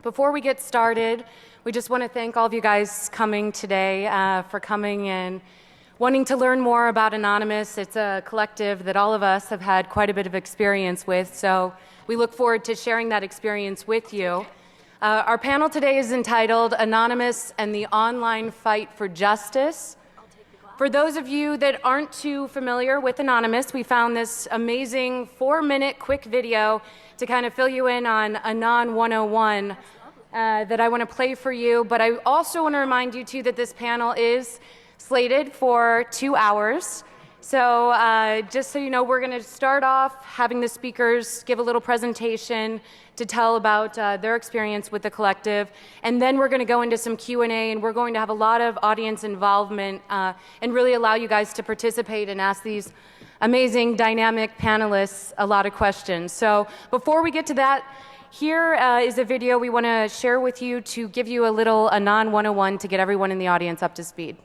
Before we get started, we just want to thank all of you guys coming today, for coming and wanting to learn more about Anonymous. It's a collective that all of us have had quite a bit of experience with, so we look forward to sharing that experience with you. Our panel today is entitled Anonymous and the Online Fight for Justice. For those of you that aren't too familiar with Anonymous, we found this amazing 4-minute quick video to kind of fill you in on Anon 101 that I want to play for you. But I also want to remind you, too, that this panel is slated for 2 hours. So just so you know, we're going to start off having the speakers give a little presentation to tell about their experience with the collective, and then we're going to go into some Q&A, and we're going to have a lot of audience involvement and really allow you guys to participate and ask these amazing, dynamic panelists a lot of questions. So before we get to that, here is a video we want to share with you to give you a little Anon 101 to get everyone in the audience up to speed.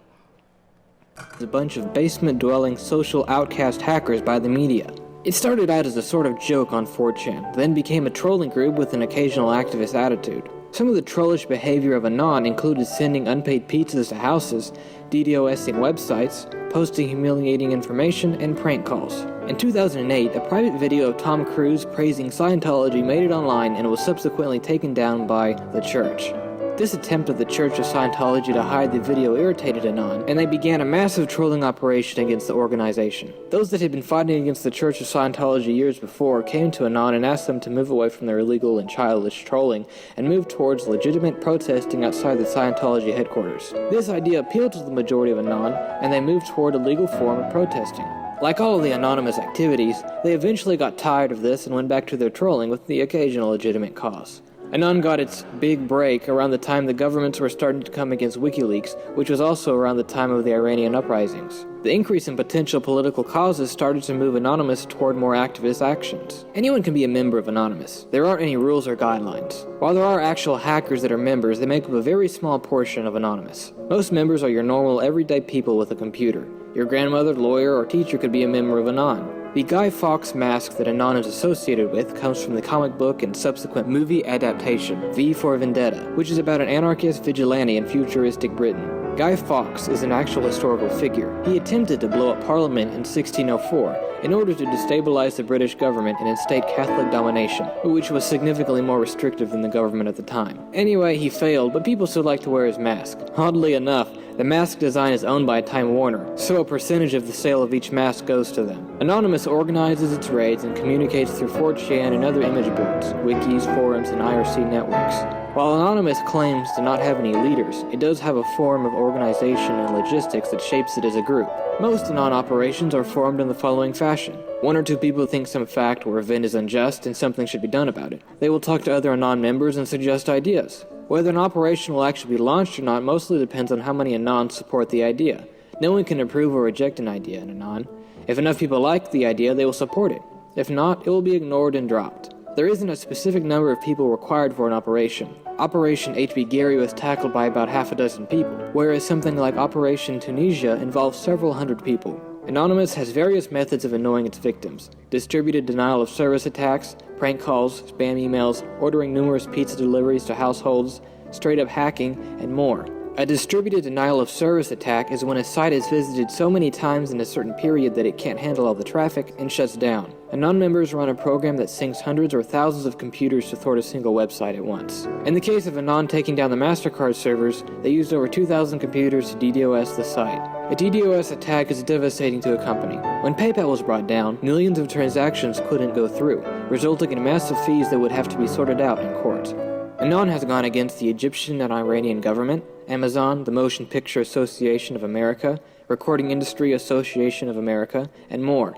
A bunch of basement-dwelling social outcast hackers by the media. It started out as a sort of joke on 4chan, then became a trolling group with an occasional activist attitude. Some of the trollish behavior of Anon included sending unpaid pizzas to houses, DDoSing websites, posting humiliating information, and prank calls. In 2008, a private video of Tom Cruise praising Scientology made it online and was subsequently taken down by the church. This attempt of the Church of Scientology to hide the video irritated Anon, and they began a massive trolling operation against the organization. Those that had been fighting against the Church of Scientology years before came to Anon and asked them to move away from their illegal and childish trolling and move towards legitimate protesting outside the Scientology headquarters. This idea appealed to the majority of Anon, and they moved toward a legal form of protesting. Like all of the anonymous activities, they eventually got tired of this and went back to their trolling with the occasional legitimate cause. Anon got its big break around the time the governments were starting to come against WikiLeaks, which was also around the time of the Iranian uprisings. The increase in potential political causes started to move Anonymous toward more activist actions. Anyone can be a member of Anonymous. There aren't any rules or guidelines. While there are actual hackers that are members, they make up a very small portion of Anonymous. Most members are your normal, everyday people with a computer. Your grandmother, lawyer, or teacher could be a member of Anon. The Guy Fawkes mask that Anon is associated with comes from the comic book and subsequent movie adaptation, V for Vendetta, which is about an anarchist vigilante in futuristic Britain. Guy Fawkes is an actual historical figure. He attempted to blow up Parliament in 1604 in order to destabilize the British government and instate Catholic domination, which was significantly more restrictive than the government at the time. Anyway, he failed, but people still like to wear his mask. Oddly enough, the mask design is owned by Time Warner, so a percentage of the sale of each mask goes to them. Anonymous organizes its raids and communicates through 4chan and other image boards, wikis, forums, and IRC networks. While Anonymous claims to not have any leaders, it does have a form of organization and logistics that shapes it as a group. Most Anon operations are formed in the following fashion. 1 or 2 people think some fact or event is unjust and something should be done about it. They will talk to other Anon members and suggest ideas. Whether an operation will actually be launched or not mostly depends on how many Anons support the idea. No one can approve or reject an idea in Anon. If enough people like the idea, they will support it. If not, it will be ignored and dropped. There isn't a specific number of people required for an operation. Operation HB Gary was tackled by about half a dozen people, whereas something like Operation Tunisia involves several hundred people. Anonymous has various methods of annoying its victims: distributed denial of service attacks, prank calls, spam emails, ordering numerous pizza deliveries to households, straight-up hacking, and more. A distributed denial of service attack is when a site is visited so many times in a certain period that it can't handle all the traffic and shuts down. Anon members run a program that syncs hundreds or thousands of computers to thwart a single website at once. In the case of Anon taking down the MasterCard servers, they used over 2,000 computers to DDoS the site. A DDoS attack is devastating to a company. When PayPal was brought down, millions of transactions couldn't go through, resulting in massive fees that would have to be sorted out in court. Anon has gone against the Egyptian and Iranian government, Amazon, the Motion Picture Association of America, Recording Industry Association of America, and more.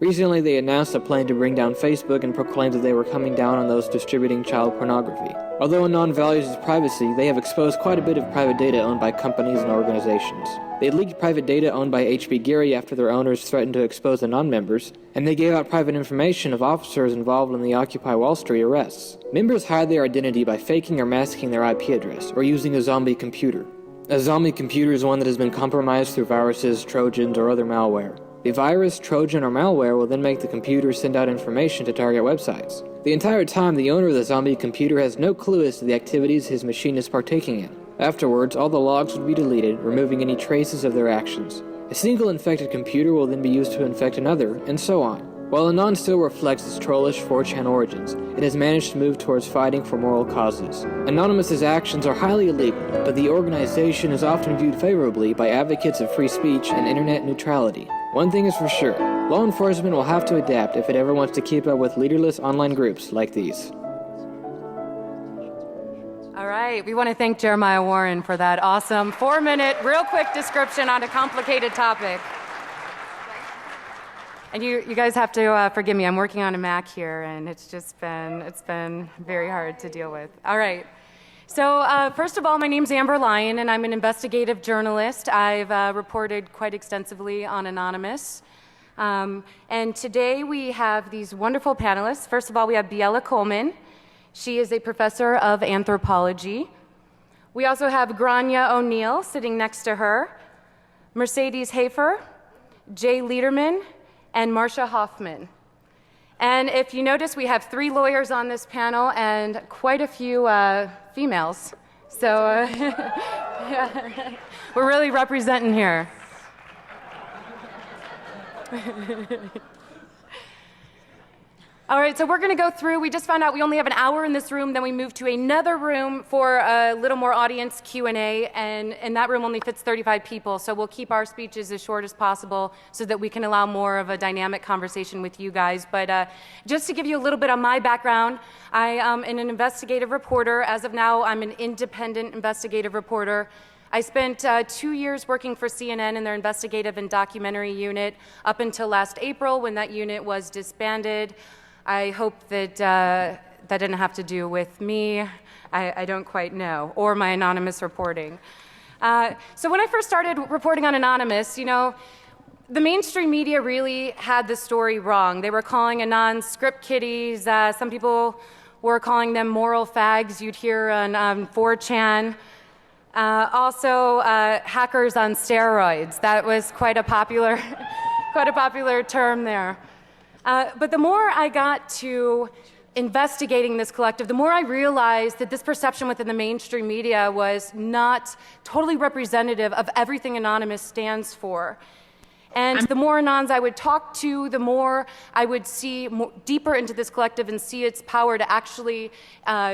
Recently, they announced a plan to bring down Facebook and proclaimed that they were coming down on those distributing child pornography. Although Anon values its privacy, they have exposed quite a bit of private data owned by companies and organizations. They leaked private data owned by HB Gary after their owners threatened to expose Anon members, and they gave out private information of officers involved in the Occupy Wall Street arrests. Members hide their identity by faking or masking their IP address, or using a zombie computer. A zombie computer is one that has been compromised through viruses, trojans, or other malware. The virus, trojan, or malware will then make the computer send out information to target websites. The entire time, the owner of the zombie computer has no clue as to the activities his machine is partaking in. Afterwards, all the logs would be deleted, removing any traces of their actions. A single infected computer will then be used to infect another, and so on. While Anon still reflects its trollish 4chan origins, it has managed to move towards fighting for moral causes. Anonymous's actions are highly illegal, but the organization is often viewed favorably by advocates of free speech and internet neutrality. One thing is for sure, law enforcement will have to adapt if it ever wants to keep up with leaderless online groups like these. All right, we want to thank Jeremiah Warren for that awesome 4-minute, real quick description on a complicated topic. And you guys have to forgive me. I'm working on a Mac here, and it's been very hard to deal with. All right. So first of all, my name's Amber Lyon, and I'm an investigative journalist. I've reported quite extensively on Anonymous. And today we have these wonderful panelists. First of all, we have Biella Coleman. She is a professor of anthropology. We also have Grania O'Neill sitting next to her, Mercedes Hafer, Jay Liederman, and Marcia Hoffman. And if you notice, we have 3 lawyers on this panel and quite a few females. So yeah, we're really representing here. All right, so we're going to go through. We just found out we only have an hour in this room. Then we move to another room for a little more audience Q&A, and that room only fits 35 people. So we'll keep our speeches as short as possible so that we can allow more of a dynamic conversation with you guys. But just to give you a little bit on my background, I am an investigative reporter. As of now, I'm an independent investigative reporter. I spent 2 years working for CNN in their investigative and documentary unit up until last April when that unit was disbanded. I hope that that didn't have to do with me. I don't quite know, or my anonymous reporting. So when I first started reporting on Anonymous, you know, the mainstream media really had the story wrong. They were calling Anon script kiddies. Some people were calling them moral fags. You'd hear on 4chan. Also, hackers on steroids. That was quite a popular, quite a popular term there. But the more I got to investigating this collective, the more I realized that this perception within the mainstream media was not totally representative of everything Anonymous stands for. And the more Anons I would talk to, the more I would see deeper into this collective and see its power to actually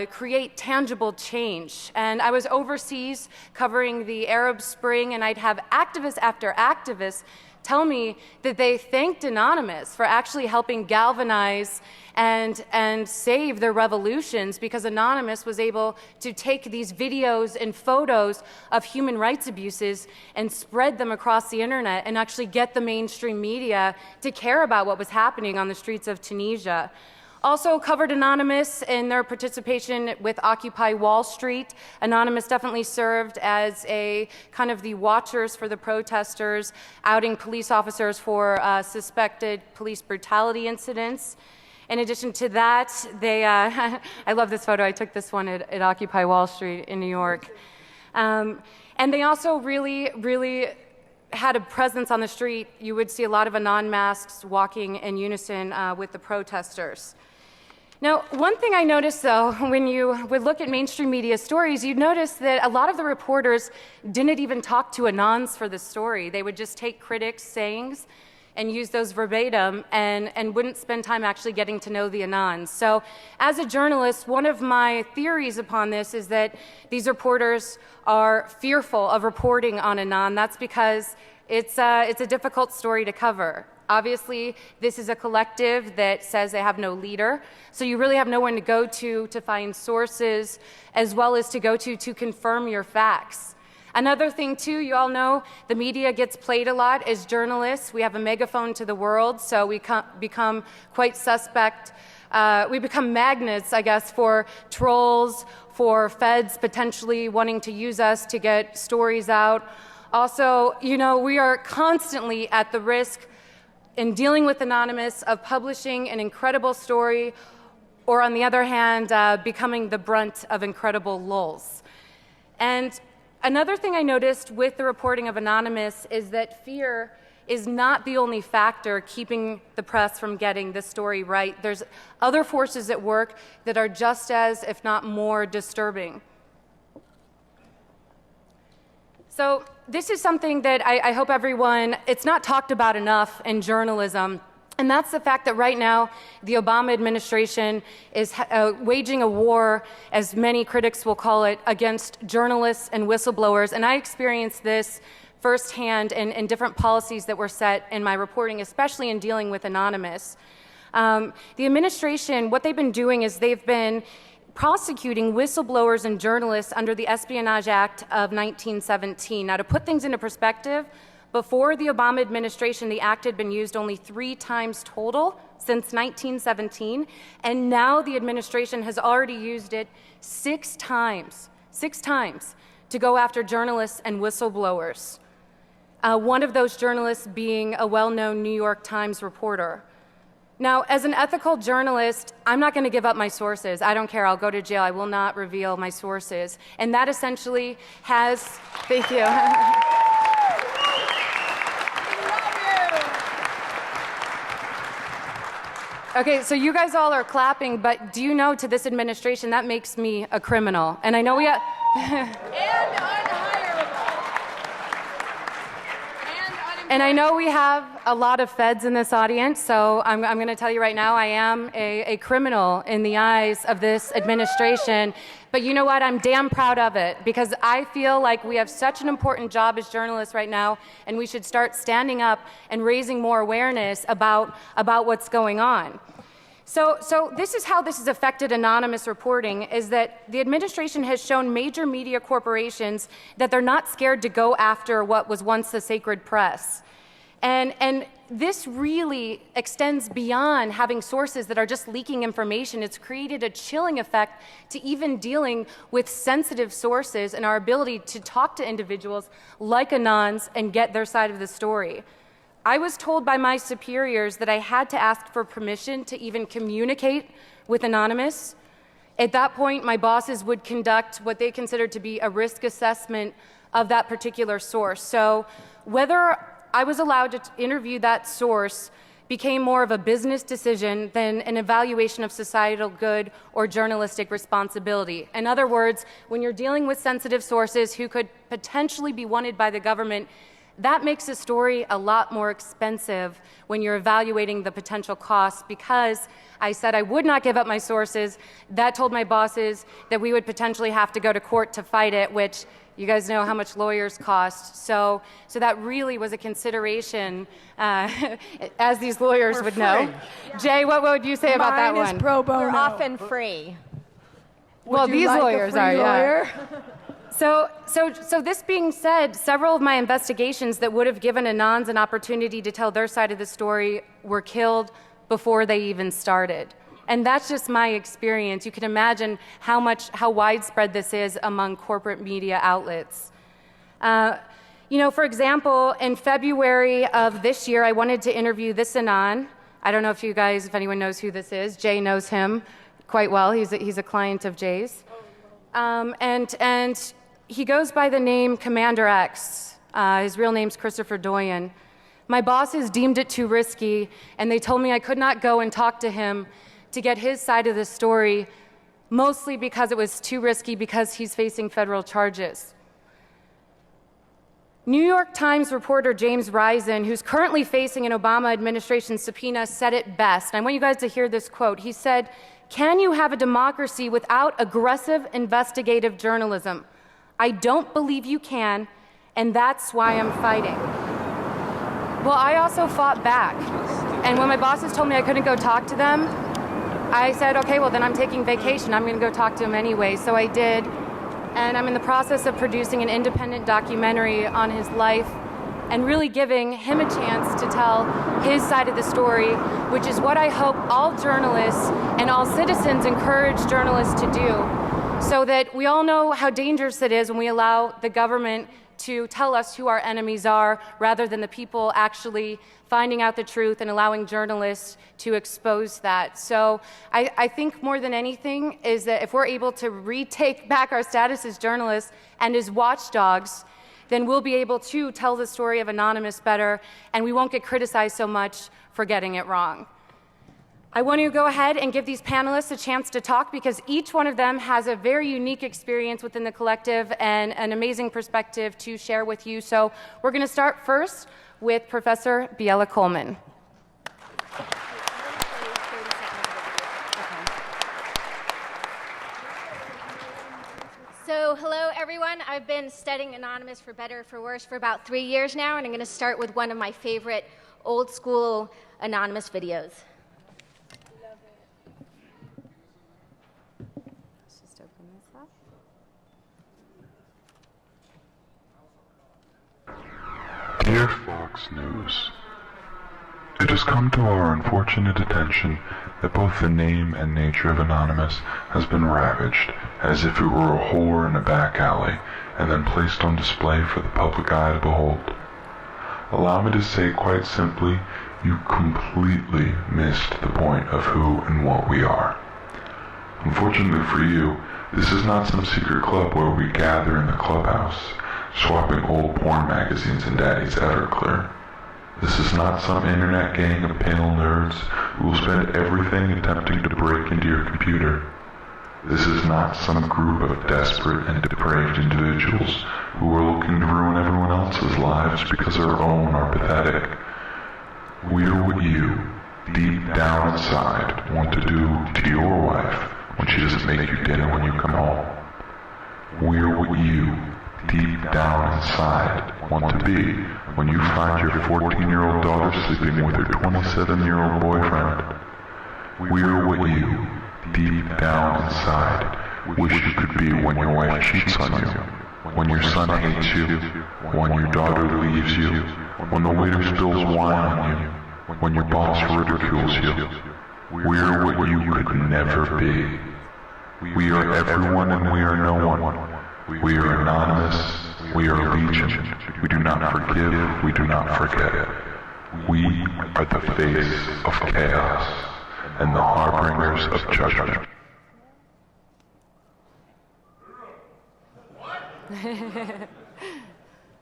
create tangible change. And I was overseas covering the Arab Spring, and I'd have activist after activist tell me that they thanked Anonymous for actually helping galvanize and save their revolutions, because Anonymous was able to take these videos and photos of human rights abuses and spread them across the internet and actually get the mainstream media to care about what was happening on the streets of Tunisia. Also covered Anonymous in their participation with Occupy Wall Street. Anonymous definitely served as a kind of the watchers for the protesters, outing police officers for suspected police brutality incidents. In addition to that, they, I love this photo. I took this one at Occupy Wall Street in New York. And they also really had a presence on the street. You would see a lot of Anon masks walking in unison with the protesters. Now, one thing I noticed, though, when you would look at mainstream media stories, you'd notice that a lot of the reporters didn't even talk to Anons for the story. They would just take critics' sayings and use those verbatim and wouldn't spend time actually getting to know the Anons. So as a journalist, one of my theories upon this is that these reporters are fearful of reporting on Anon. That's because it's a difficult story to cover. Obviously, this is a collective that says they have no leader, so you really have no one to go to find sources, as well as to go to confirm your facts. Another thing, too, you all know the media gets played a lot as journalists. We have a megaphone to the world, so we become quite suspect. We become magnets, I guess, for trolls, for feds potentially wanting to use us to get stories out. Also, you know, we are constantly at the risk in dealing with Anonymous of publishing an incredible story, or on the other hand, becoming the brunt of incredible lulls. And another thing I noticed with the reporting of Anonymous is that fear is not the only factor keeping the press from getting this story right. There's other forces at work that are just as, if not more, disturbing. So this is something that I hope everyone, it's not talked about enough in journalism, and that's the fact that right now the Obama administration is waging a war, as many critics will call it, against journalists and whistleblowers. And I experienced this firsthand in different policies that were set in my reporting, especially in dealing with Anonymous. The administration, what they've been doing is they've been prosecuting whistleblowers and journalists under the Espionage Act of 1917. Now, to put things into perspective, before the Obama administration, the act had been used only 3 times total since 1917, and now the administration has already used it 6 times to go after journalists and whistleblowers. One of those journalists being a well-known New York Times reporter. Now, as an ethical journalist, I'm not going to give up my sources. I don't care. I'll go to jail. I will not reveal my sources. And that essentially has, thank you. Okay, so you guys all are clapping, but do you know, to this administration, that makes me a criminal? And I know we have... And I know we have a lot of feds in this audience, so I'm going to tell you right now, I am a criminal in the eyes of this administration. But you know what? I'm damn proud of it, because I feel like we have such an important job as journalists right now, and we should start standing up and raising more awareness about what's going on. So this is how this has affected anonymous reporting, is that the administration has shown major media corporations that they're not scared to go after what was once the sacred press. And this really extends beyond having sources that are just leaking information. It's created a chilling effect to even dealing with sensitive sources and our ability to talk to individuals like Anons and get their side of the story. I was told by my superiors that I had to ask for permission to even communicate with Anonymous. At that point, my bosses would conduct what they considered to be a risk assessment of that particular source. So whether I was allowed to interview that source became more of a business decision than an evaluation of societal good or journalistic responsibility. In other words, when you're dealing with sensitive sources who could potentially be wanted by the government, that makes a story a lot more expensive when you're evaluating the potential costs. Because I said I would not give up my sources, that told my bosses that we would potentially have to go to court to fight it, which you guys know how much lawyers cost. So that really was a consideration, as these lawyers would know. Jay, what would you say about that one? Mine is pro bono. We're often free. Well, these lawyers are, lawyer? yeah. So this being said, several of my investigations that would have given Anons an opportunity to tell their side of the story were killed before they even started. And that's just my experience. You can imagine how widespread this is among corporate media outlets. For example, in February of this year, I wanted to interview this Anon. I don't know if anyone knows who this is. Jay knows him quite well. He's a client of Jay's. And he goes by the name Commander X. His real name's Christopher Doyen. My bosses deemed it too risky, and they told me I could not go and talk to him to get his side of the story, mostly because it was too risky because he's facing federal charges. New York Times reporter James Risen, who's currently facing an Obama administration subpoena, said it best. And I want you guys to hear this quote. He said, "Can you have a democracy without aggressive investigative journalism? I don't believe you can, and that's why I'm fighting." Well, I also fought back. And when my bosses told me I couldn't go talk to them, I said, okay, well, then I'm taking vacation. I'm going to go talk to him anyway. So I did. And I'm in the process of producing an independent documentary on his life and really giving him a chance to tell his side of the story, which is what I hope all journalists and all citizens encourage journalists to do, so that we all know how dangerous it is when we allow the government to tell us who our enemies are, rather than the people actually finding out the truth and allowing journalists to expose that. So I think more than anything is that if we're able to retake back our status as journalists and as watchdogs, then we'll be able to tell the story of Anonymous better, and we won't get criticized so much for getting it wrong. I want to go ahead and give these panelists a chance to talk because each one of them has a very unique experience within the collective and an amazing perspective to share with you. So we're going to start first with Professor Biela Coleman. So hello everyone, I've been studying Anonymous for better or for worse for about 3 years now, and I'm going to start with one of my favorite old school Anonymous videos. Dear Fox News, it has come to our unfortunate attention that both the name and nature of Anonymous has been ravaged, as if it were a whore in a back alley, and then placed on display for the public eye to behold. Allow me to say quite simply, you completely missed the point of who and what we are. Unfortunately for you, this is not some secret club where we gather in the clubhouse, swapping old porn magazines and Daddy's Everclear. This is not some internet gang of pale nerds who will spend everything attempting to break into your computer. This is not some group of desperate and depraved individuals who are looking to ruin everyone else's lives because our own are pathetic. We are what you, deep down inside, want to do to your wife when she doesn't make you dinner when you come home. We are what you, deep down inside, want to be when you find your 14-year-old daughter sleeping with her 27-year-old boyfriend. We are what you, deep down inside, wish you could be when your wife cheats on you, when your son hates you, when your daughter leaves you, when the waiter spills wine on you, when your boss ridicules you. We are what you could never be. We are everyone and we are no one. We are anonymous, we are legion, we do not forgive, we do not forget. We are the face of chaos and the harbingers of judgment.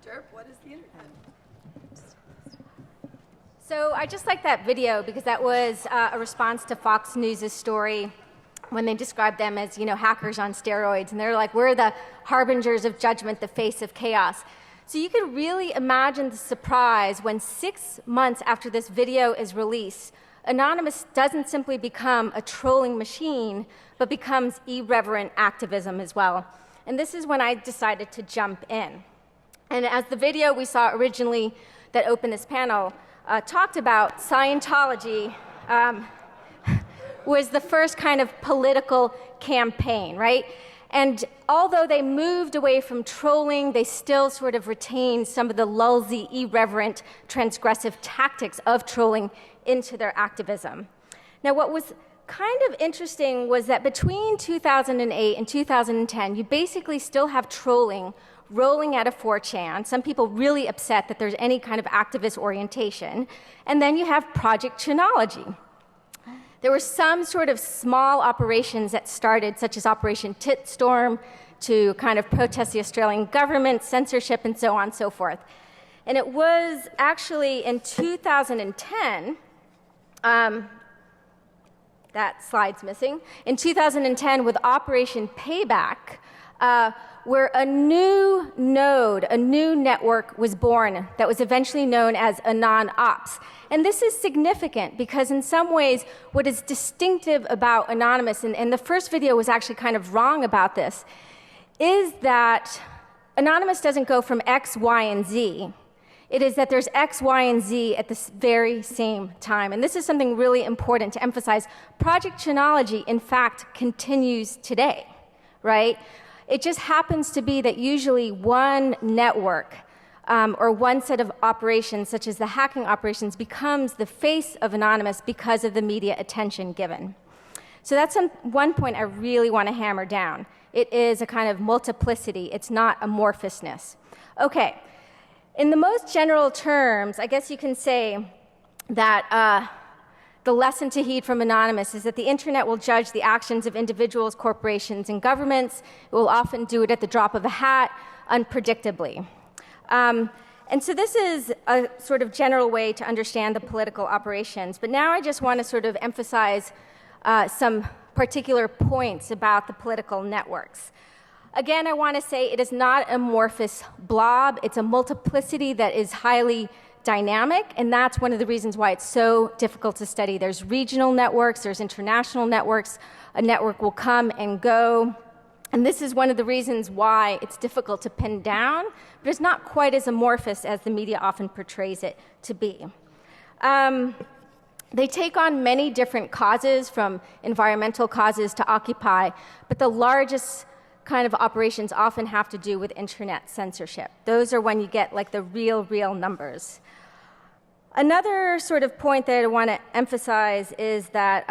Derp, what is the internet? So I just like that video because that was a response to Fox News' story when they described them as, hackers on steroids. And they're like, we're the harbingers of judgment, the face of chaos. So you can really imagine the surprise when 6 months after this video is released, Anonymous doesn't simply become a trolling machine, but becomes irreverent activism as well. And this is when I decided to jump in. And as the video we saw originally that opened this panel talked about, Scientology was the first kind of political campaign, right? And although they moved away from trolling, they still sort of retained some of the lulzy, irreverent, transgressive tactics of trolling into their activism. Now, what was kind of interesting was that between 2008 and 2010, you basically still have trolling rolling out of 4chan, some people really upset that there's any kind of activist orientation, and then you have Project Chinology. There were some sort of small operations that started, such as Operation Titstorm, to kind of protest the Australian government, censorship, and so on and so forth. And it was actually in 2010, that slide's missing, in 2010 with Operation Payback, where a new node, a new network was born that was eventually known as Anon Ops. And this is significant because in some ways what is distinctive about Anonymous, and the first video was actually kind of wrong about this, is that Anonymous doesn't go from X, Y, and Z. It is that there's X, Y, and Z at the very same time. And this is something really important to emphasize. Project Chinology, in fact, continues today, right? It just happens to be that usually one network or one set of operations, such as the hacking operations, becomes the face of Anonymous because of the media attention given. So that's one point I really want to hammer down. It is a kind of multiplicity. It's not amorphousness. Okay. In the most general terms, I guess you can say that the lesson to heed from Anonymous is that the internet will judge the actions of individuals, corporations, and governments. It will often do it at the drop of a hat, unpredictably. And so this is a sort of general way to understand the political operations. But now I just want to sort of emphasize some particular points about the political networks. Again, I want to say it is not an amorphous blob. It's a multiplicity that is highly dynamic, and that's one of the reasons why it's so difficult to study. There's regional networks, there's international networks. A network will come and go. And this is one of the reasons why it's difficult to pin down, but it's not quite as amorphous as the media often portrays it to be. They take on many different causes, from environmental causes to Occupy, but the largest kind of operations often have to do with internet censorship. Those are when you get like the real numbers. Another sort of point that I want to emphasize is that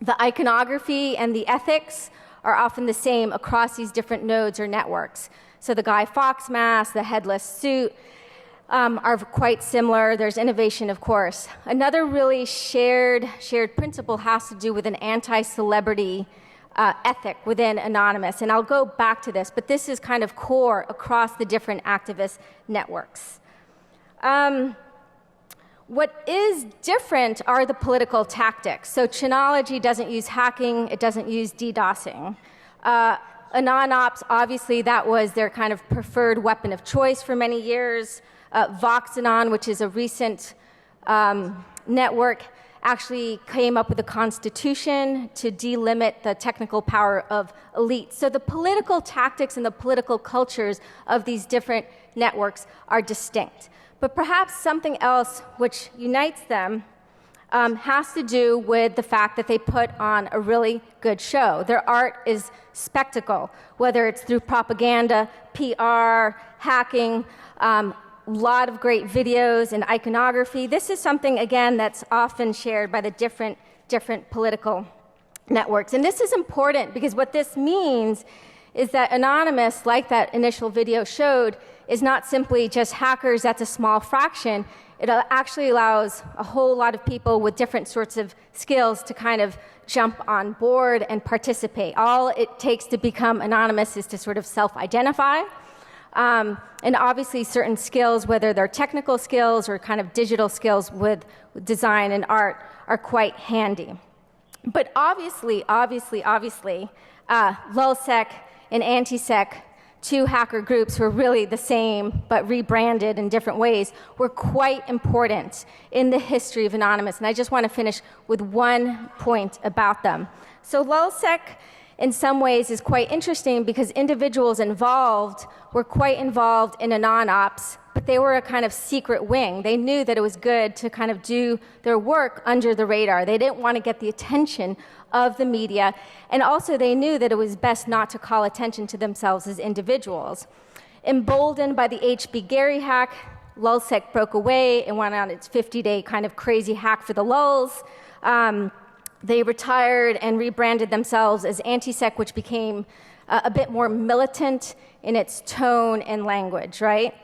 the iconography and the ethics are often the same across these different nodes or networks. So the Guy Fawkes mask, the headless suit are quite similar. There's innovation, of course. Another really shared principle has to do with an anti-celebrity ethic within Anonymous. And I'll go back to this, but this is kind of core across the different activist networks. What is different are the political tactics. So Chinology doesn't use hacking, it doesn't use DDoSing. AnonOps, obviously that was their kind of preferred weapon of choice for many years. VoxAnon, which is a recent network, actually came up with a constitution to delimit the technical power of elites. So the political tactics and the political cultures of these different networks are distinct. But perhaps something else which unites them has to do with the fact that they put on a really good show. Their art is spectacle, whether it's through propaganda, PR, hacking, lot of great videos and iconography. This is something, again, that's often shared by the different political networks. And this is important because what this means is that Anonymous, like that initial video showed, is not simply just hackers, that's a small fraction. It actually allows a whole lot of people with different sorts of skills to kind of jump on board and participate. All it takes to become anonymous is to sort of self-identify. And obviously certain skills, whether they're technical skills or kind of digital skills with design and art, are quite handy. But obviously, LulzSec and AntiSec, two hacker groups who are really the same but rebranded in different ways, were quite important in the history of Anonymous. And I just want to finish with one point about them. So LulzSec, in some ways, is quite interesting because individuals involved were quite involved in AnonOps, but they were a kind of secret wing. They knew that it was good to kind of do their work under the radar. They didn't want to get the attention of the media, and also they knew that it was best not to call attention to themselves as individuals. Emboldened by the HB Gary hack, LulzSec broke away and went on its 50-day kind of crazy hack for the lulz. They retired and rebranded themselves as AntiSec, which became a bit more militant in its tone and language, right?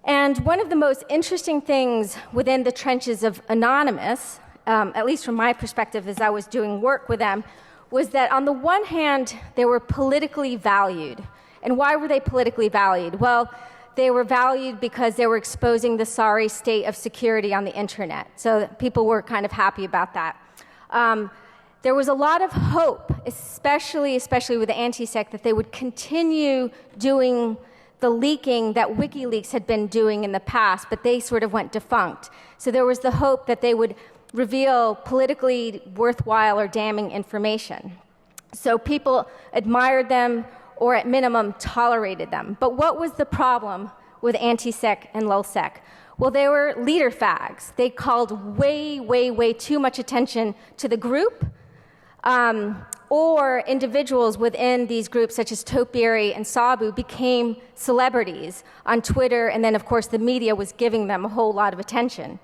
And one of the most interesting things within the trenches of Anonymous, at least from my perspective as I was doing work with them, was that on the one hand, they were politically valued. And why were they politically valued? Well, they were valued because they were exposing the sorry state of security on the internet. So people were kind of happy about that. There was a lot of hope, especially with the AntiSec, that they would continue doing the leaking that WikiLeaks had been doing in the past, but they sort of went defunct. So there was the hope that they would reveal politically worthwhile or damning information. So people admired them, or at minimum tolerated them. But what was the problem with AntiSec and LulzSec? Well, they were leader fags. They called way too much attention to the group, or individuals within these groups, such as Topiary and Sabu, became celebrities on Twitter, and then, of course, the media was giving them a whole lot of attention.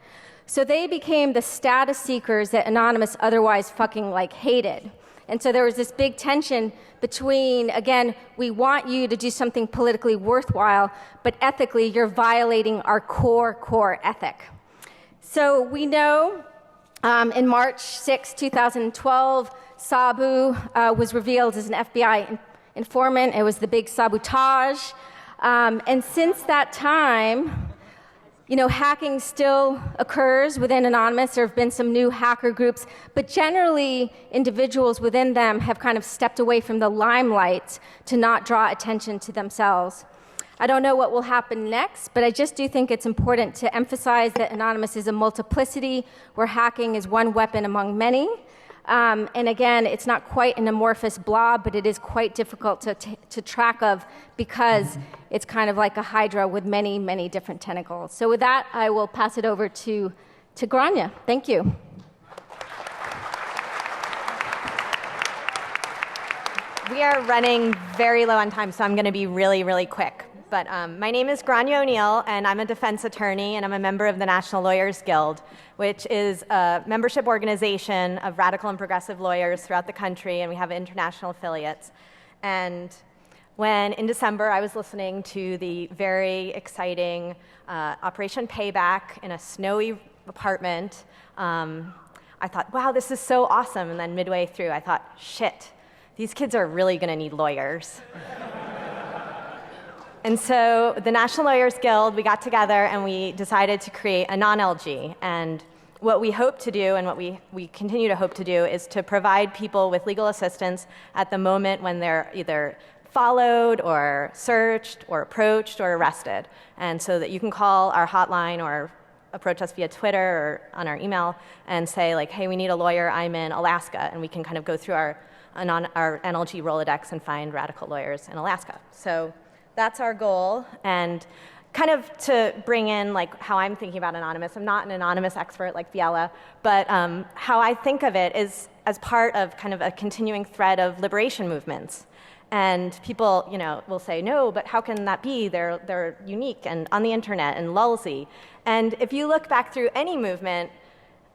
So they became the status seekers that Anonymous otherwise fucking hated. And so there was this big tension between, again, we want you to do something politically worthwhile, but ethically you're violating our core ethic. So we know in March 6, 2012, Sabu was revealed as an FBI informant. It was the big sabotage. And since that time, hacking still occurs within Anonymous. There have been some new hacker groups, but generally individuals within them have kind of stepped away from the limelight to not draw attention to themselves. I don't know what will happen next, but I just do think it's important to emphasize that Anonymous is a multiplicity where hacking is one weapon among many. And again, it's not quite an amorphous blob, but it is quite difficult to track of because it's kind of like a hydra with many, many different tentacles. So with that, I will pass it over to Grania. Thank you. We are running very low on time, so I'm going to be really, really quick. But my name is Grania O'Neill, and I'm a defense attorney, and I'm a member of the National Lawyers Guild, which is a membership organization of radical and progressive lawyers throughout the country, and we have international affiliates. And when, in December, I was listening to the very exciting Operation Payback in a snowy apartment, I thought, wow, this is so awesome. And then midway through, I thought, shit, these kids are really going to need lawyers. And so the National Lawyers Guild, we got together and we decided to create a non-LG. And what we hope to do and what we continue to hope to do is to provide people with legal assistance at the moment when they're either followed or searched or approached or arrested. And so that you can call our hotline or approach us via Twitter or on our email and say, like, hey, we need a lawyer, I'm in Alaska. And we can kind of go through our NLG Rolodex and find radical lawyers in Alaska. So that's our goal, and kind of to bring in like how I'm thinking about Anonymous. I'm not an Anonymous expert like Biela, but how I think of it is as part of kind of a continuing thread of liberation movements. And people, will say, no, but how can that be? They're unique and on the internet and lulzy. And if you look back through any movement,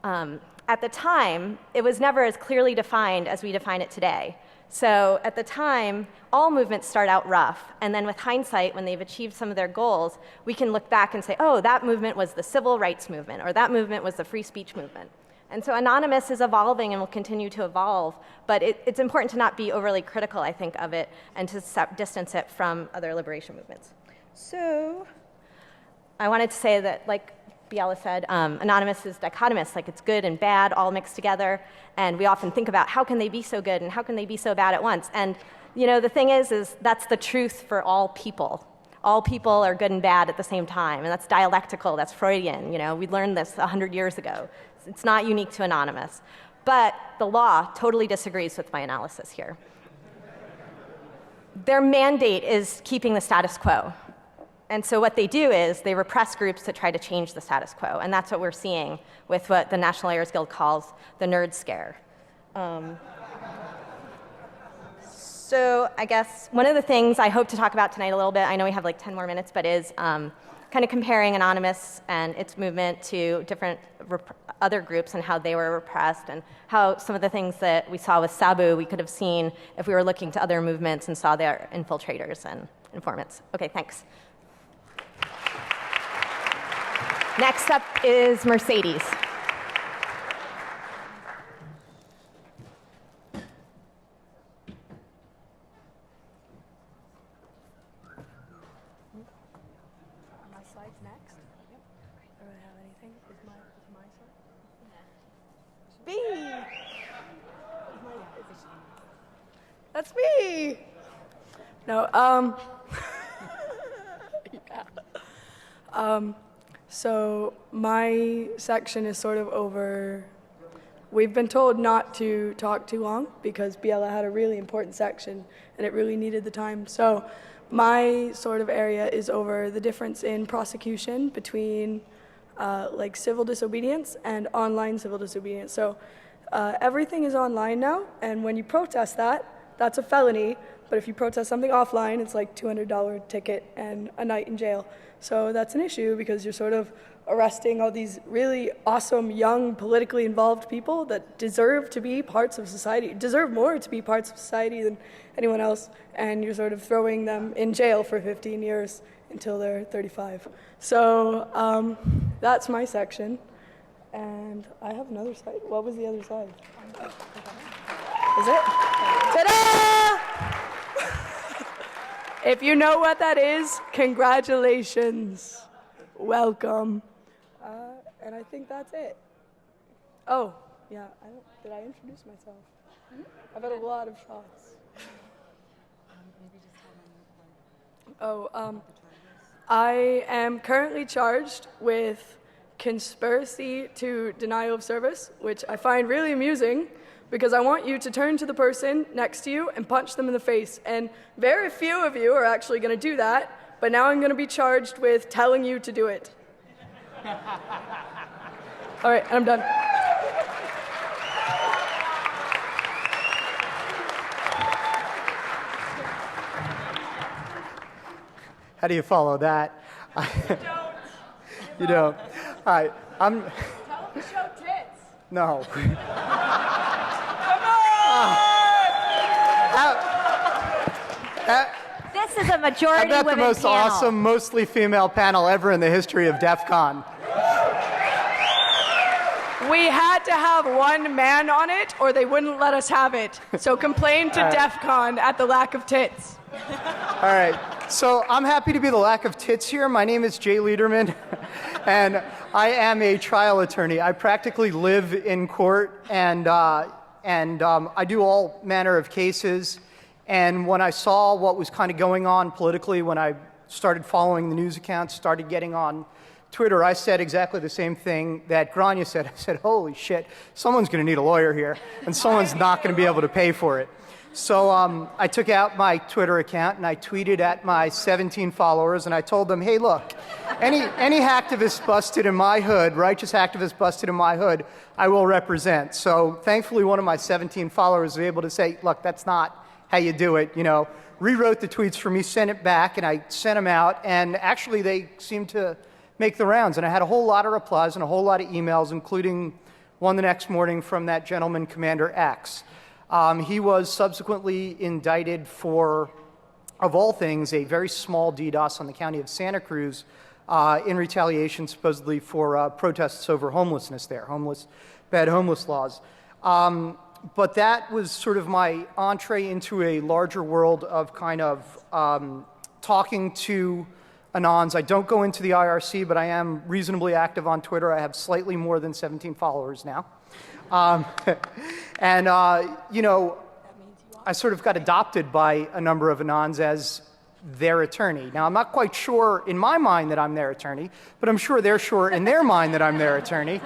at the time, it was never as clearly defined as we define it today. So at the time, all movements start out rough, and then with hindsight, when they've achieved some of their goals, we can look back and say, oh, that movement was the civil rights movement, or that movement was the free speech movement. And so Anonymous is evolving and will continue to evolve, but it's important to not be overly critical, I think, of it, and to distance it from other liberation movements. So I wanted to say that, like Biela said, Anonymous is dichotomous, like it's good and bad all mixed together, and we often think about how can they be so good and how can they be so bad at once. And the thing is that's the truth for all people. All people are good and bad at the same time, and that's dialectical, that's Freudian. We learned this 100 years ago. It's not unique to Anonymous. But the law totally disagrees with my analysis here. Their mandate is keeping the status quo. And so what they do is they repress groups to try to change the status quo. And that's what we're seeing with what the National Lawyers Guild calls the nerd scare. So I guess one of the things I hope to talk about tonight a little bit, I know we have like 10 more minutes, but is kind of comparing Anonymous and its movement to different other groups and how they were repressed, and how some of the things that we saw with Sabu we could have seen if we were looking to other movements and saw their infiltrators and informants. Okay, thanks. Next up is Mercedes. My slides next? Do I have anything? Is my slide? Me! That's me! No, yeah. So my section is sort of over. We've been told not to talk too long because Biela had a really important section and it really needed the time. So my sort of area is over the difference in prosecution between like civil disobedience and online civil disobedience. So everything is online now, and when you protest that, that's a felony. But if you protest something offline, it's like $200 ticket and a night in jail. So that's an issue because you're sort of arresting all these really awesome, young, politically involved people that deserve to be parts of society, deserve more to be parts of society than anyone else, and you're sort of throwing them in jail for 15 years until they're 35. So that's my section. And I have another side. What was the other side? Is it? Ta-da! If you know what that is, congratulations. Welcome. And I think that's it. Oh, yeah. Did I introduce myself? I've had a lot of shots. I am currently charged with conspiracy to denial of service, which I find really amusing because I want you to turn to the person next to you and punch them in the face. And very few of you are actually going to do that, but now I'm going to be charged with telling you to do it. All right, I'm done. How do you follow that? You don't. All right, Tell them to show tits. No. Come on! This is a majority I've got the women most panel. awesome, mostly female panel ever in the history of DEFCON. We had to have one man on it, or they wouldn't let us have it. So complain to DEFCON at the lack of tits. All right, so I'm happy to be the lack of tits here. My name is Jay Liederman, and I am a trial attorney. I practically live in court, and I do all manner of cases. And when I saw what was kind of going on politically, when I started following the news accounts, started getting on Twitter, I said exactly the same thing that Grania said. I said, holy shit, someone's going to need a lawyer here, and someone's not going to be able to pay for it. So I took out my Twitter account, and I tweeted at my 17 followers, and I told them, hey, look, any hacktivist busted in my hood, righteous hacktivist busted in my hood, I will represent. So thankfully, one of my 17 followers was able to say, look, that's not how you do it, rewrote the tweets for me, sent it back, and I sent them out, and actually they seemed to make the rounds, and I had a whole lot of replies and a whole lot of emails, including one the next morning from that gentleman, Commander X. He was subsequently indicted for, of all things, a very small DDoS on the county of Santa Cruz in retaliation supposedly for protests over homelessness there, bad homeless laws. But that was sort of my entree into a larger world of kind of talking to Anons. I don't go into the IRC, but I am reasonably active on Twitter. I have slightly more than 17 followers now. I sort of got adopted by a number of Anons as their attorney. Now, I'm not quite sure in my mind that I'm their attorney, but I'm sure they're sure in their mind that I'm their attorney.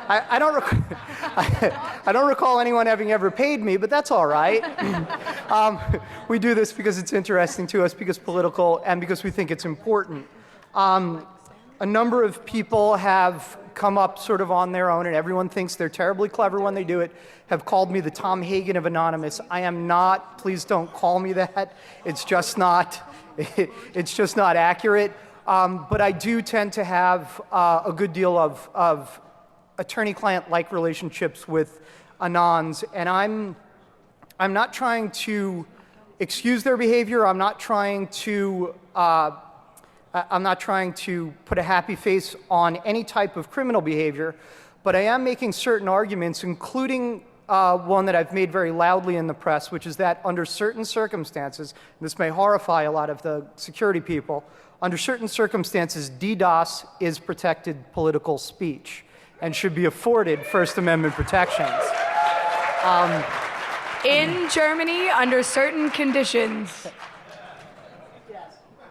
I don't recall anyone having ever paid me, but that's all right. We do this because it's interesting to us, because political, and because we think it's important. A number of people have come up sort of on their own, and everyone thinks they're terribly clever when they do it, have called me the Tom Hagen of Anonymous. I am not. Please don't call me that. It's just not accurate. But I do tend to have a good deal of attorney-client-like relationships with Anons, and I'm not trying to excuse their behavior. I'm not trying to put a happy face on any type of criminal behavior, but I am making certain arguments, including one that I've made very loudly in the press, which is that under certain circumstances, and this may horrify a lot of the security people, under certain circumstances, DDoS is protected political speech and should be afforded First Amendment protections. In Germany, under certain conditions.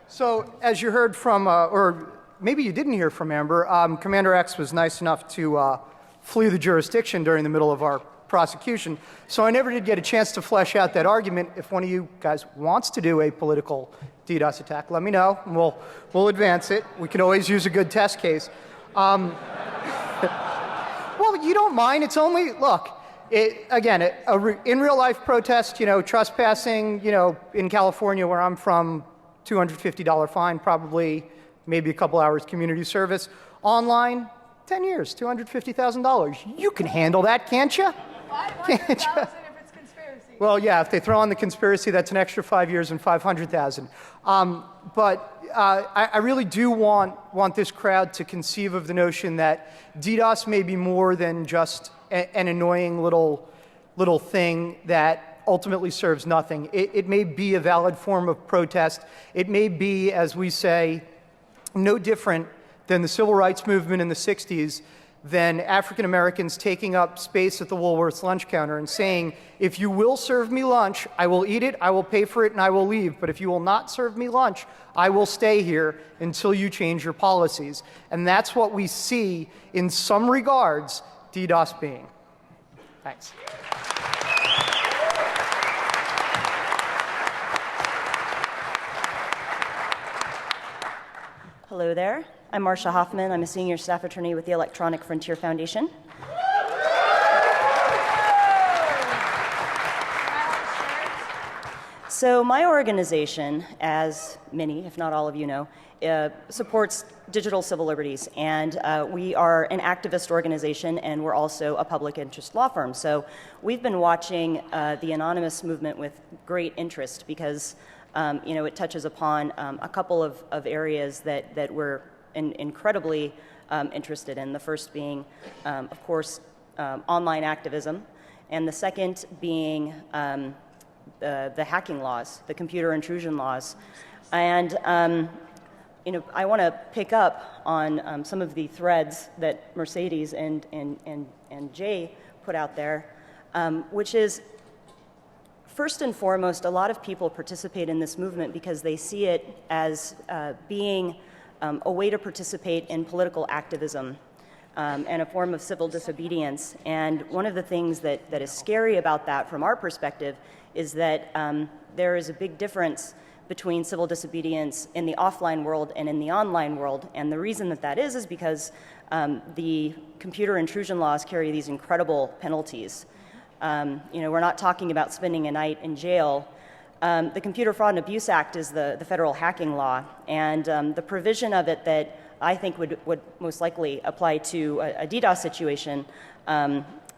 So, as you heard from, or maybe you didn't hear from Amber, Commander X was nice enough to flee the jurisdiction during the middle of our prosecution. So I never did get a chance to flesh out that argument. If one of you guys wants to do a political DDoS attack, let me know, and we'll advance it. We can always use a good test case. Well, you don't mind. It's only, look, in real life protest, trespassing, in California where I'm from, $250 fine, probably maybe a couple hours community service. Online, 10 years, $250,000. You can handle that, can't you? $500,000 if it's conspiracy. Well, yeah, if they throw on the conspiracy, that's an extra 5 years and $500,000. But I really do want this crowd to conceive of the notion that DDoS may be more than just an annoying little thing that ultimately serves nothing. It may be a valid form of protest. It may be, as we say, no different than the civil rights movement in the 60s, than African Americans taking up space at the Woolworth's lunch counter and saying, if you will serve me lunch, I will eat it, I will pay for it, and I will leave. But if you will not serve me lunch, I will stay here until you change your policies. And that's what we see, in some regards, DDoS being. Thanks. Hello there. I'm Marcia Hoffman. I'm a senior staff attorney with the Electronic Frontier Foundation. So my organization, as many, if not all of you know, supports digital civil liberties. And we are an activist organization, and we're also a public interest law firm. So we've been watching the anonymous movement with great interest because it touches upon a couple of areas that we're incredibly interested in. The first being, of course, online activism, and the second being the hacking laws, the computer intrusion laws. And I want to pick up on some of the threads that Mercedes and Jay put out there, which is, first and foremost, a lot of people participate in this movement because they see it as being a way to participate in political activism and a form of civil disobedience. And one of the things that is scary about that from our perspective is that there is a big difference between civil disobedience in the offline world and in the online world. And the reason that is because the computer intrusion laws carry these incredible penalties. We're not talking about spending a night in jail. The Computer Fraud and Abuse Act is the federal hacking law, and the provision of it that I think would most likely apply to a DDoS situation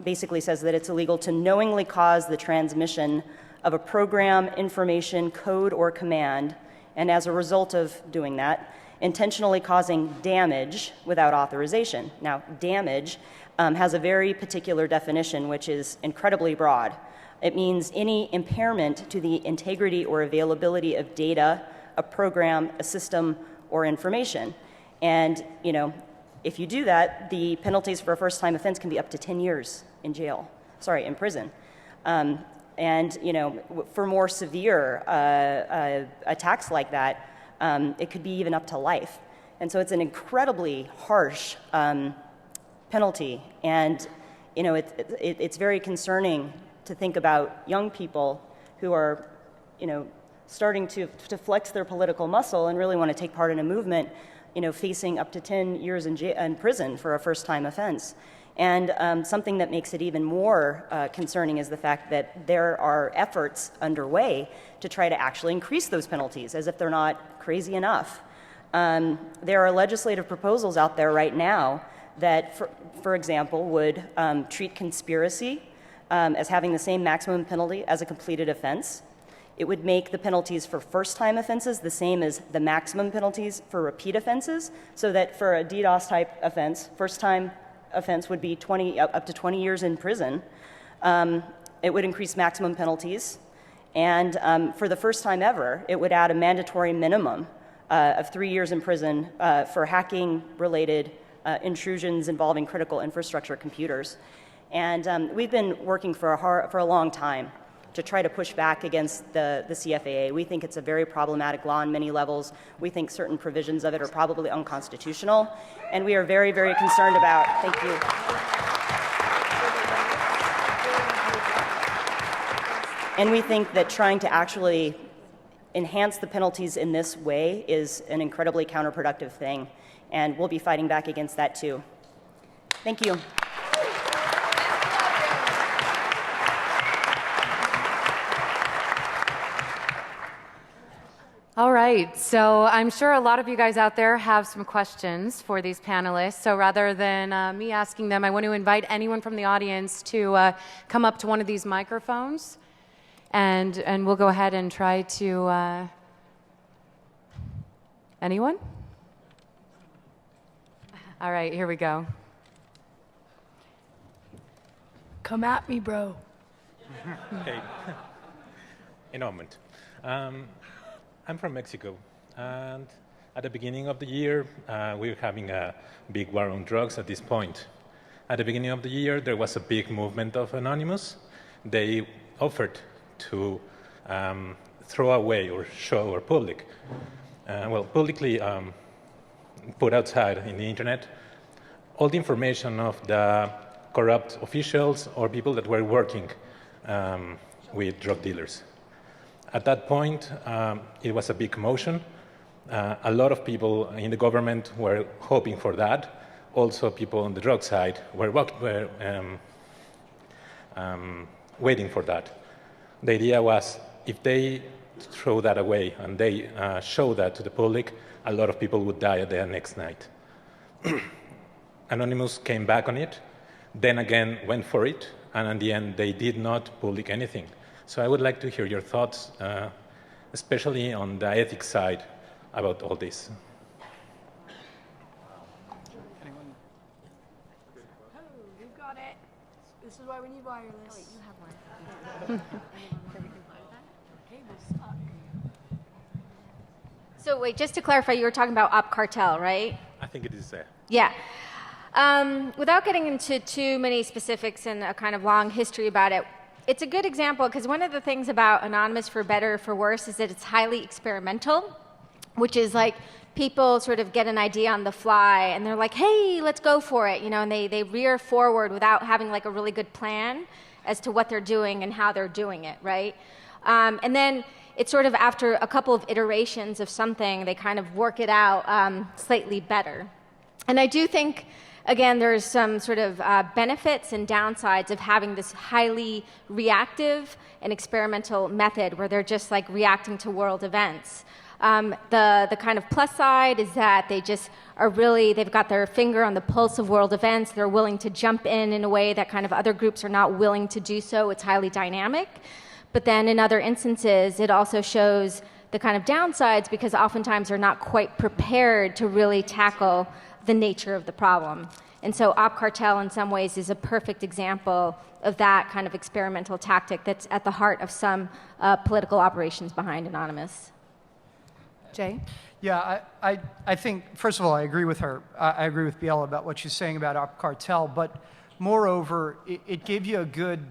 basically says that it's illegal to knowingly cause the transmission of a program, information, code, or command, and as a result of doing that, intentionally causing damage without authorization. Now, damage has a very particular definition, which is incredibly broad. It means any impairment to the integrity or availability of data, a program, a system, or information. And, if you do that, the penalties for a first-time offense can be up to 10 years in prison. And, for more severe attacks like that, it could be even up to life. And so it's an incredibly harsh penalty. And, it's very concerning to think about young people who are, starting to flex their political muscle and really want to take part in a movement, facing up to 10 years in prison for a first-time offense. And something that makes it even more concerning is the fact that there are efforts underway to try to actually increase those penalties, as if they're not crazy enough. There are legislative proposals out there right now that, for example, would treat conspiracy as having the same maximum penalty as a completed offense. It would make the penalties for first-time offenses the same as the maximum penalties for repeat offenses, so that for a DDoS-type offense, first-time offense would be up to 20 years in prison. It would increase maximum penalties. And for the first time ever, it would add a mandatory minimum of 3 years in prison for hacking-related intrusions involving critical infrastructure computers. And we've been working for a long time to try to push back against the CFAA. We think it's a very problematic law on many levels. We think certain provisions of it are probably unconstitutional, and we are very, very concerned about. Thank you. And we think that trying to actually enhance the penalties in this way is an incredibly counterproductive thing, and we'll be fighting back against that too. Thank you. All right, so I'm sure a lot of you guys out there have some questions for these panelists. So rather than me asking them, I want to invite anyone from the audience to come up to one of these microphones, and we'll go ahead and try to. Anyone? All right, here we go. Come at me, bro. Hey. in a moment. I'm from Mexico, and at the beginning of the year, we're having a big war on drugs at this point. At the beginning of the year, there was a big movement of Anonymous. They offered to throw away or show or publicly put outside in the internet all the information of the corrupt officials or people that were working with drug dealers. At that point, it was a big commotion. A lot of people in the government were hoping for that. Also, people on the drug side were waiting for that. The idea was, if they throw that away and they show that to the public, a lot of people would die the next night. Anonymous came back on it, then again went for it, and in the end, they did not public anything. So I would like to hear your thoughts, especially on the ethics side, about all this. Anyone? Oh, we've got it. This is why we need wireless. Oh, wait, you have one. Cable's stuck. So wait, just to clarify, you were talking about Op Cartel, right? I think it is there. Yeah. Without getting into too many specifics and a kind of long history about it, it's a good example because one of the things about Anonymous, for better or for worse, is that it's highly experimental, which is like people sort of get an idea on the fly and they're like, hey, let's go for it, you know, and they rear forward without having like a really good plan as to what they're doing and how they're doing it, right? And then it's sort of after a couple of iterations of something, they kind of work it out slightly better. And I do think, again, there's some sort of benefits and downsides of having this highly reactive and experimental method where they're just like reacting to world events. The kind of plus side is that they just are really, they've got their finger on the pulse of world events. They're willing to jump in a way that kind of other groups are not willing to do so. It's highly dynamic. But then in other instances, it also shows the kind of downsides because oftentimes they're not quite prepared to really tackle the nature of the problem. And so Op Cartel in some ways is a perfect example of that kind of experimental tactic that's at the heart of some political operations behind Anonymous. Jay? Yeah, I think, first of all, I agree with her. I agree with Biela about what she's saying about Op Cartel, but moreover, it gave you a good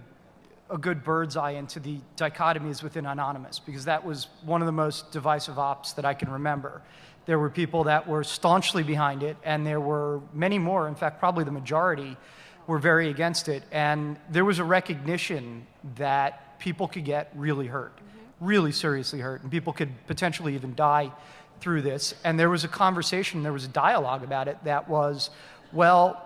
bird's eye into the dichotomies within Anonymous, because that was one of the most divisive ops that I can remember. There were people that were staunchly behind it, and there were many more, in fact, probably the majority, were very against it. And there was a recognition that people could get really hurt, really seriously hurt, and people could potentially even die through this. And there was a conversation, there was a dialogue about it that was, well,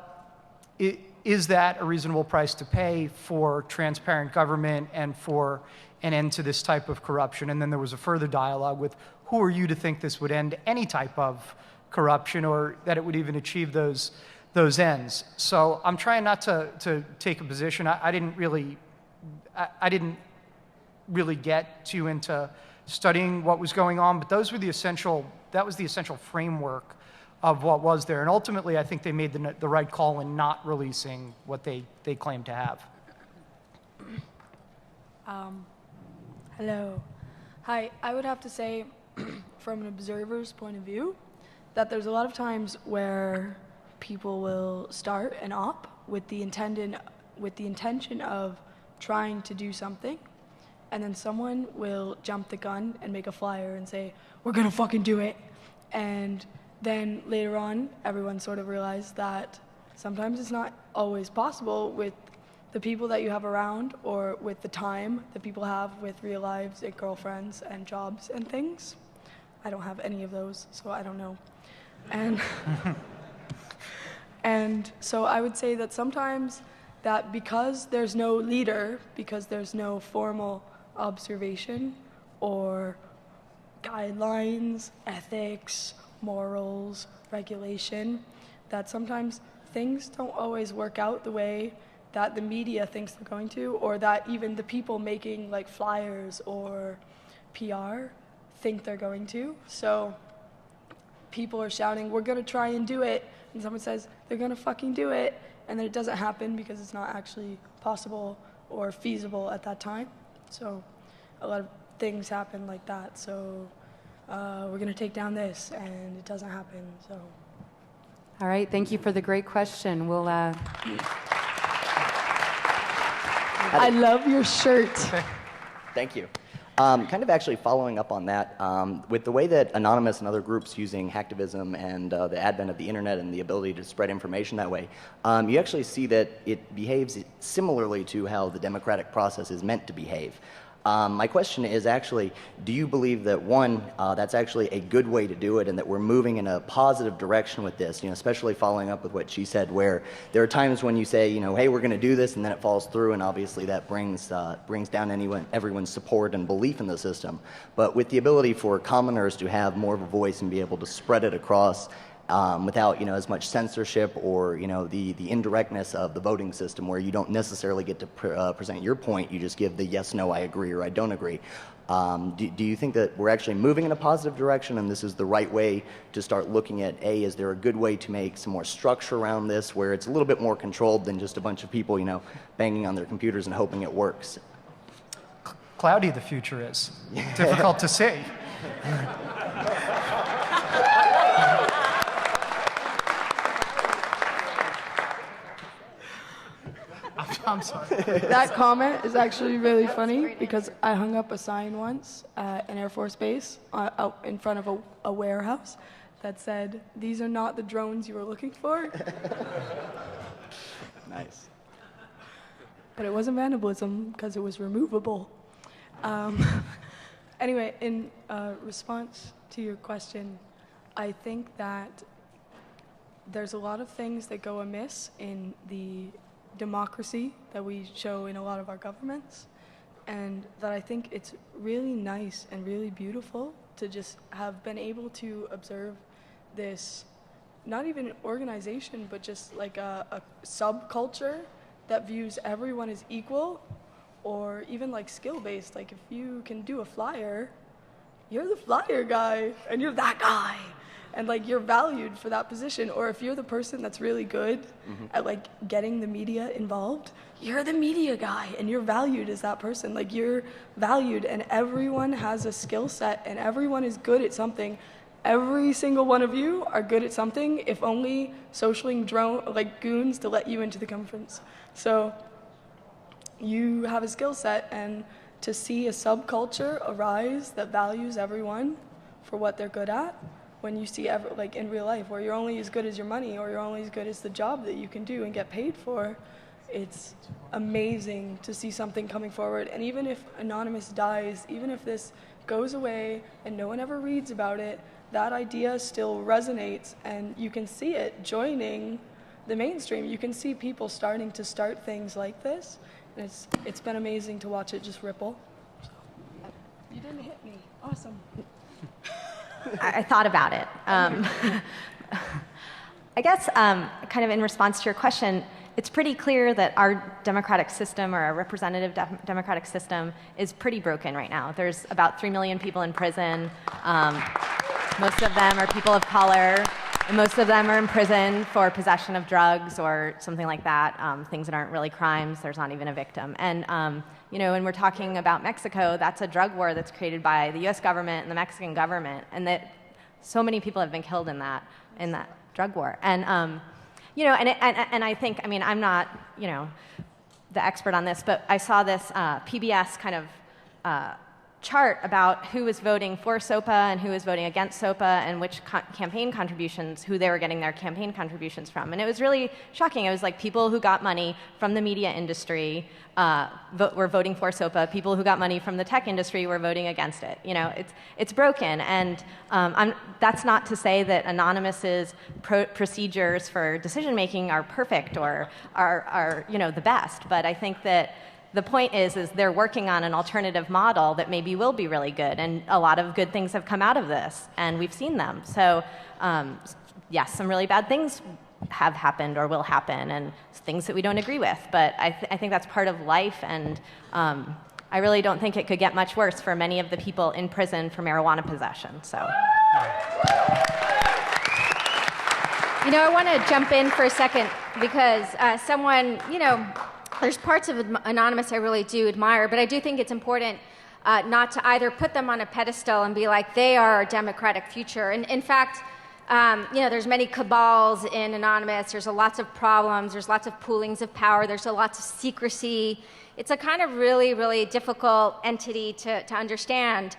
is that a reasonable price to pay for transparent government and for an end to this type of corruption? And then there was a further dialogue with, who are you to think this would end any type of corruption or that it would even achieve those ends? So I'm trying not to take a position. I didn't really get too into studying what was going on, but that was the essential framework of what was there. And ultimately, I think they made the right call in not releasing what they claimed to have. Hello. Hi, I would have to say, from an observer's point of view, that there's a lot of times where people will start an op with the intention of trying to do something, and then someone will jump the gun and make a flyer and say, we're gonna fucking do it. And then later on, everyone sort of realized that sometimes it's not always possible with the people that you have around or with the time that people have with real lives and girlfriends and jobs and things. I don't have any of those, so I don't know. And, and so I would say that sometimes that because there's no leader, because there's no formal observation or guidelines, ethics, morals, regulation, that sometimes things don't always work out the way that the media thinks they're going to, or that even the people making like flyers or PR think they're going to. So people are shouting, we're gonna try and do it, and someone says, they're gonna fucking do it, and then it doesn't happen because it's not actually possible or feasible at that time. So a lot of things happen like that. So we're going to take down this, and it doesn't happen. So. All right, thank you for the great question. We'll. I love your shirt. Thank you. Kind of actually following up on that, with the way that Anonymous and other groups using hacktivism and the advent of the internet and the ability to spread information that way, you actually see that it behaves similarly to how the democratic process is meant to behave. My question is actually, do you believe that, one, that's actually a good way to do it and that we're moving in a positive direction with this, especially following up with what she said, where there are times when you say, hey, we're going to do this, and then it falls through, and obviously that brings down everyone's support and belief in the system. But with the ability for commoners to have more of a voice and be able to spread it across without as much censorship or the indirectness of the voting system, where you don't necessarily get to present your point, you just give the yes, no, I agree, or I don't agree. Do you think that we're actually moving in a positive direction, and this is the right way to start looking at, is there a good way to make some more structure around this where it's a little bit more controlled than just a bunch of people banging on their computers and hoping it works? Cloudy the future is. Difficult to see. I'm sorry. That comment is actually really funny because I hung up a sign once at an Air Force base out in front of a warehouse that said, "These are not the drones you were looking for." Nice. But it wasn't vandalism because it was removable. Anyway, in response to your question, I think that there's a lot of things that go amiss in the democracy that we show in a lot of our governments, and that I think it's really nice and really beautiful to just have been able to observe this, not even an organization, but just like a subculture that views everyone as equal, or even like skill-based. Like if you can do a flyer, you're the flyer guy, and you're that guy. And like you're valued for that position. Or if you're the person that's really good at like getting the media involved, you're the media guy and you're valued as that person. Like you're valued, and everyone has a skill set and everyone is good at something. Every single one of you are good at something, if only socialing goons to let you into the conference. So you have a skill set, and to see a subculture arise that values everyone for what they're good at, when you see like in real life, where you're only as good as your money, or you're only as good as the job that you can do and get paid for, it's amazing to see something coming forward. And even if Anonymous dies, even if this goes away and no one ever reads about it, that idea still resonates, and you can see it joining the mainstream. You can see people starting to start things like this, and it's been amazing to watch it just ripple. So, you didn't hit me. Awesome. I thought about it. I guess kind of in response to your question, it's pretty clear that our democratic system, or our representative democratic system, is pretty broken right now. There's about 3 million people in prison. Most of them are people of color, and most of them are in prison for possession of drugs or something like that, things that aren't really crimes. There's not even a victim. And when we're talking about Mexico, that's a drug war that's created by the U.S. government and the Mexican government, and that so many people have been killed in that drug war. And and I think, I'm not the expert on this, but I saw this PBS kind of chart about who was voting for SOPA and who was voting against SOPA, and which campaign contributions, who they were getting their campaign contributions from. And it was really shocking. It was like people who got money from the media industry were voting for SOPA. People who got money from the tech industry were voting against it. It's broken. And that's not to say that Anonymous's procedures for decision making are perfect or are the best. But I think that the point is they're working on an alternative model that maybe will be really good, and a lot of good things have come out of this, and we've seen them. So, yes, some really bad things have happened or will happen, and things that we don't agree with. But I think that's part of life, and I really don't think it could get much worse for many of the people in prison for marijuana possession. So. I want to jump in for a second because someone, there's parts of Anonymous I really do admire, but I do think it's important not to either put them on a pedestal and be like, they are our democratic future. And in fact, there's many cabals in Anonymous. There's lots of problems. There's lots of poolings of power. There's lots of secrecy. It's a kind of really, really difficult entity to understand.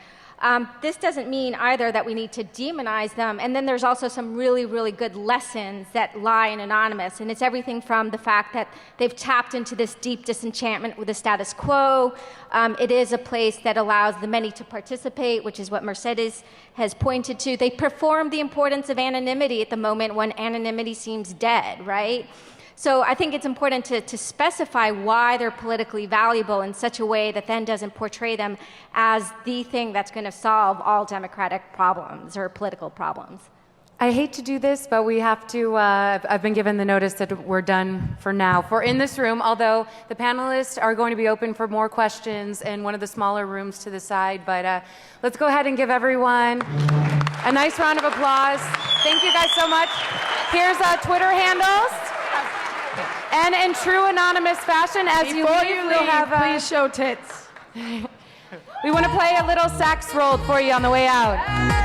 This doesn't mean either that we need to demonize them. And then there's also some really, really good lessons that lie in Anonymous. And it's everything from the fact that they've tapped into this deep disenchantment with the status quo. It is a place that allows the many to participate, which is what Mercedes has pointed to. They perform the importance of anonymity at the moment when anonymity seems dead, right? So I think it's important to specify why they're politically valuable in such a way that then doesn't portray them as the thing that's going to solve all democratic problems or political problems. I hate to do this, but we have to, I've been given the notice that we're done for now. For in this room, although the panelists are going to be open for more questions in one of the smaller rooms to the side, but let's go ahead and give everyone a nice round of applause. Thank you guys so much. Here's Twitter handles. And in true Anonymous fashion, as you leave, we'll have please show tits. We want to play a little sax roll for you on the way out.